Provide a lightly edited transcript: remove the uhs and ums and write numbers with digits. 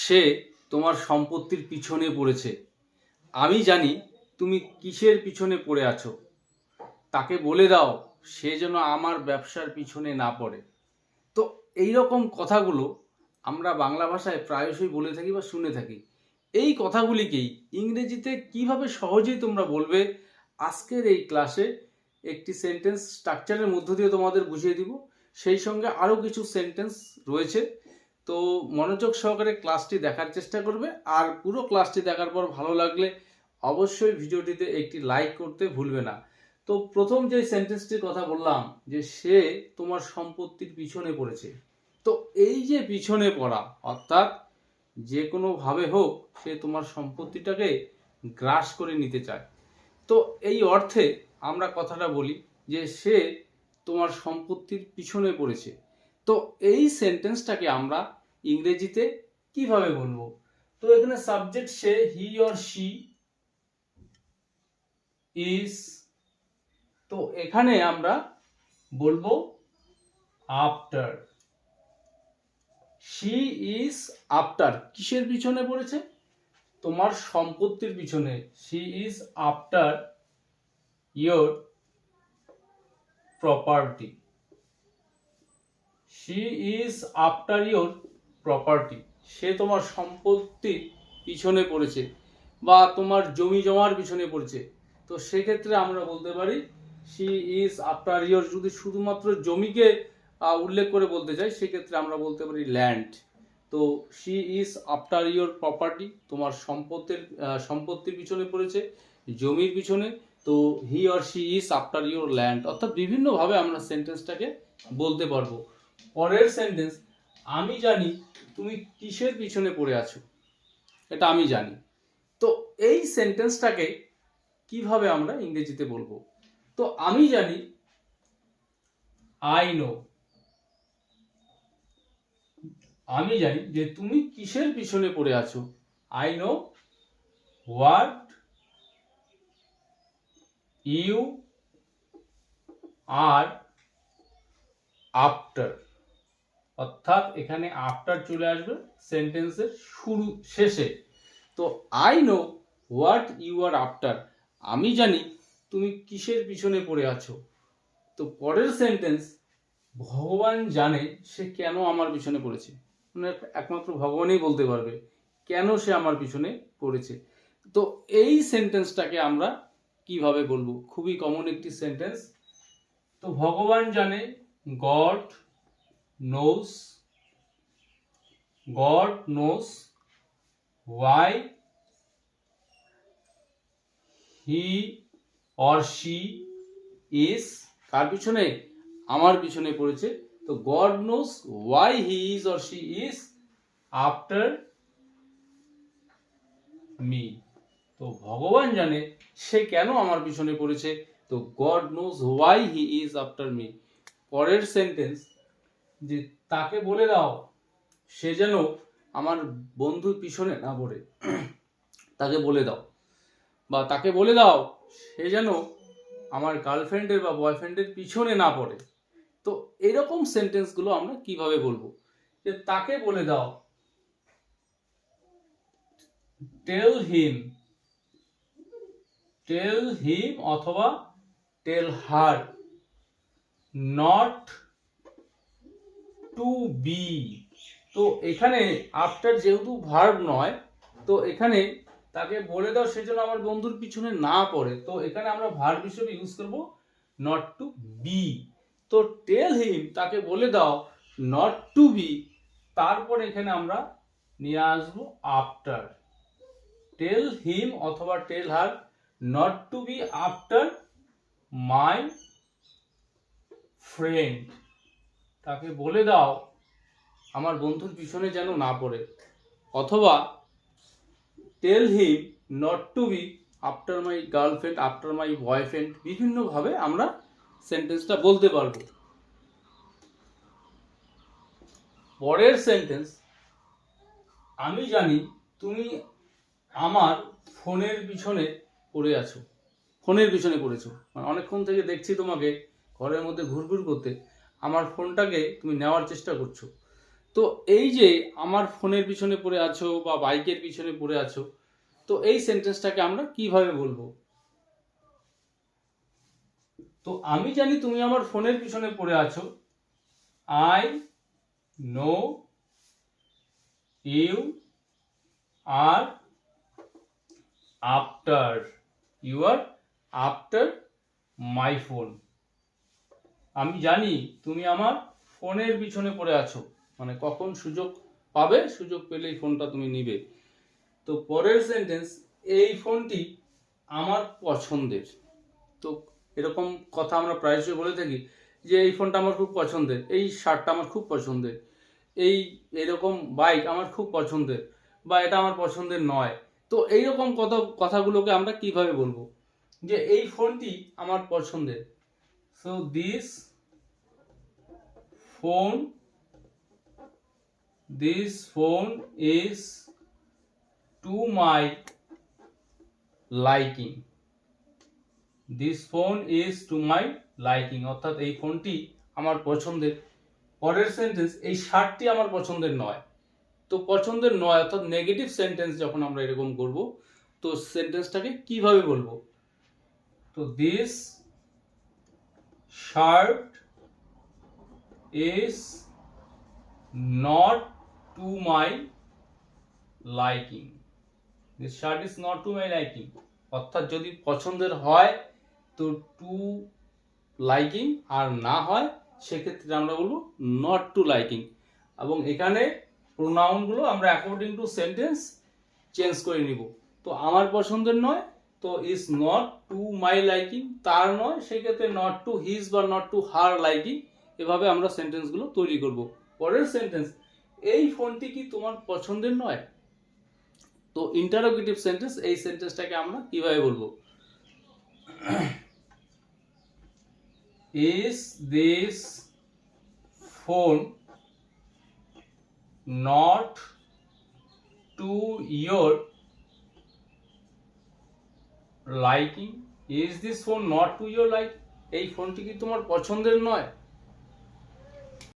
সে তোমার সম্পত্তির পিছনে পড়েছে। আমি জানি তুমি কিসের পিছনে পড়ে আছো। তাকে বলে দাও সে যেন আমার ব্যবসার পিছনে না পড়ে। তো এই রকম কথাগুলো আমরা বাংলা ভাষায় প্রায়শই বলে থাকি বা শুনে থাকি। এই কথাগুলিকেই ইংরেজিতে কিভাবে সহজেই তোমরা বলবে, আজকের এই ক্লাসে একটি সেন্টেন্স স্ট্রাকচারের মধ্য দিয়ে তোমাদের বুঝিয়ে দিব। সেই সঙ্গে আরও কিছু সেন্টেন্স রয়েছে। তো মনোযোগ সহকারে ক্লাসটি দেখার চেষ্টা করবে, আর পুরো ক্লাসটি দেখার পর ভালো লাগলে অবশ্যই ভিডিওটিতে একটি লাইক করতে ভুলবে না। তো প্রথম যে সেন্টেন্সটির কথা বললাম যে সে তোমার সম্পত্তির পিছনে পড়েছে, তো এই যে পিছনে পড়া অর্থাৎ যে কোনোভাবে হোক সে তোমার সম্পত্তিটাকে গ্রাস করে নিতে চায়। তো এই অর্থে আমরা কথাটা বলি যে সে তোমার সম্পত্তির পিছনে পড়েছে। তো এই সেন্টেন্সটাকে আমরা ইংরেজিতে কিভাবে বলবো? তো এখানে subject say, he or she is. তো এখানে আমরা বলবো আফটার। শি ইজ আফটার কিসের পিছনে পড়েছে? তোমার সম্পত্তির পিছনে। She is after your property. She is after your property. সে তোমার সম্পত্তির পিছনে পড়েছে বা তোমার জমি জমার পিছনে পড়েছে। তো সেক্ষেত্রে আমরা বলতে পারি শি ইজ আফটার ইয়োর। যদি শুধুমাত্র জমিকে উল্লেখ করে বলতে চাই সেক্ষেত্রে আমরা বলতে পারি ল্যান্ড। তো she is after your property, তোমার সম্পত্তির পিছনে পড়েছে, জমির পিছনে। তো হি or she is after your land. অর্থাৎ বিভিন্নভাবে আমরা সেন্টেন্সটাকে বলতে পারবো। পরের সেন্টেন্স, আমি জানি তুমি কিসের পিছনে পড়ে আছো। এটা আমি জানি। তো এই সেন্টেন্সটাকে কিভাবে আমরা ইংরেজিতে বলবো? তো আমি জানি, আই নো। আমি জানি যে তুমি কিসের পিছনে পড়ে আছো। I know what you are after. অর্থাৎ এখানে আফটার চলে আসবে সেন্টেন্সের শুরু শেষে। তো I know what you are after, আমি জানি তুমি কিসের পিছনে পড়ে আছো। তো পরের সেন্টেন্স, ভগবান জানে সে কেন আমার পিছনে পড়েছে। মানে একমাত্র ভগবানই বলতে পারবে কেন সে আমার পিছনে পড়েছে। তো এই সেন্টেন্সটাকে আমরা কিভাবে বলবো? খুবই কমন একটি সেন্টেন্স। তো ভগবান জানে, God knows, God knows why he or she is, কার পিছনে? আমার পিছনে পড়েছে। তো God knows why he is or she is after me. তো ভগবান জানে সে কেন আমার পিছনে পড়েছে। তো God knows why he is after me. পরের সেন্টেন্স, যে তাকে বলে দাও সে যেন আমার বন্ধুর পিছনে না পড়ে। তাকে বলে দাও, বা তাকে বলে দাও সে যেন আমার গার্লফ্রেন্ডের বা বয়ফ্রেন্ডের পিছনে না পড়ে। তো এরকম সেন্টেন্সগুলো আমরা কিভাবে বলবো? যে তাকে বলে দাও, টেল হিম, টেল হিম অথবা tell her not to B. তো এখানে আফটার যেহেতু ভার্ব নয়, তো এখানে তাকে বলে দাও সেজন্য আমার বন্ধুর পিছনে না পড়ে। তো এখানে আমরা ভার্ব হিসেবে ইউজ করব নট টু বি। তো টেল হিম তাকে বলে দাও নট টু বি, তারপর এখানে আমরা নিয়ে আসবো আফটার। টেল হিম অথবা tell her not to be after my friend. তাকে বলে দাও আমার বন্ধুর পিছনে যেন না পড়ে। অথবা tell him not to be after my girlfriend, after my boyfriend. বিভিন্নভাবে আমরা সেন্টেন্সটা বলতে পারবো। পরের সেন্টেন্স, আমি জানি তুমি আমার ফোনের পিছনে পড়ে আছো। ফোনের পিছনে পড়েছো মানে অনেকক্ষণ থেকে দেখছি তোমাকে ঘরের মধ্যে ঘুরঘুর করতে, আমার ফোনটাকে তুমি নেওয়ার চেষ্টা করছো। তো এই যে আমার ফোনের পিছনে পড়ে আছো বা বাইকের পিছনে পড়ে আছো, তো এই সেন্টেন্সটাকে আমরা কিভাবে বলবো? তো আমি জানি তুমি আমার ফোনের পিছনে পড়ে আছো। I know you are after my phone. আমি জানি তুমি আমার ফোনের পিছনে পড়ে আছো, মানে কখন সুযোগ পাবে, সুযোগ পেলেই ফোনটা তুমি নিবে। তো পরের সেন্টেন্স, এই ফোনটি আমার পছন্দের। তো এরকম কথা আমরা প্রায়শই বলে থাকি যে এই ফোনটা আমার খুব পছন্দের, এই শার্টটা আমার খুব পছন্দের, এরকম বাইক আমার খুব পছন্দের, বা এটা আমার পছন্দের নয়। তো এইরকম কথাগুলোকে আমরা কিভাবে বলবো যে এই ফোনটি আমার পছন্দের? So phone this phone is to my liking. This phone is to my liking, অর্থাৎ এই ফোনটি আমার পছন্দের। পরের সেন্টেন্স, এই শার্টটি আমার পছন্দের নয়। তো পছন্দের নয় অর্থাৎ নেগেটিভ সেন্টেন্স যখন আমরা এরকম করব, তো সেন্টেন্সটাকে কিভাবে বলবো? তো this shirt is not to my liking. This shirt is not to my liking, অর্থাৎ যদি পছন্দের হয় তো টু লাইকিং, আর না হয় সেক্ষেত্রে আমরা বলবো নট টু লাইকিং। এবং এখানে প্রোনাউনগুলো আমরা অ্যাকর্ডিং টু সেন্টেন্স চেঞ্জ করে নিব। তো আমার পছন্দের নয়, তো is not to my liking, তার নয়, সেক্ষেত্রে নট টু হিজ বা নট টু হার লাইকিং। এভাবে আমরা সেন্টেন্সগুলো তৈরি করব। পরের সেন্টেন্স, এই ফোনটি কি তোমার পছন্দের নয়? তো ইন্টারোগেটিভ সেন্টেন্স, এই সেন্টেন্সটাকে আমরা কিভাবে বলবো? Is this phone not to your liking? Is this phone not to your like? এই ফোনটি কি তোমার পছন্দের নয়?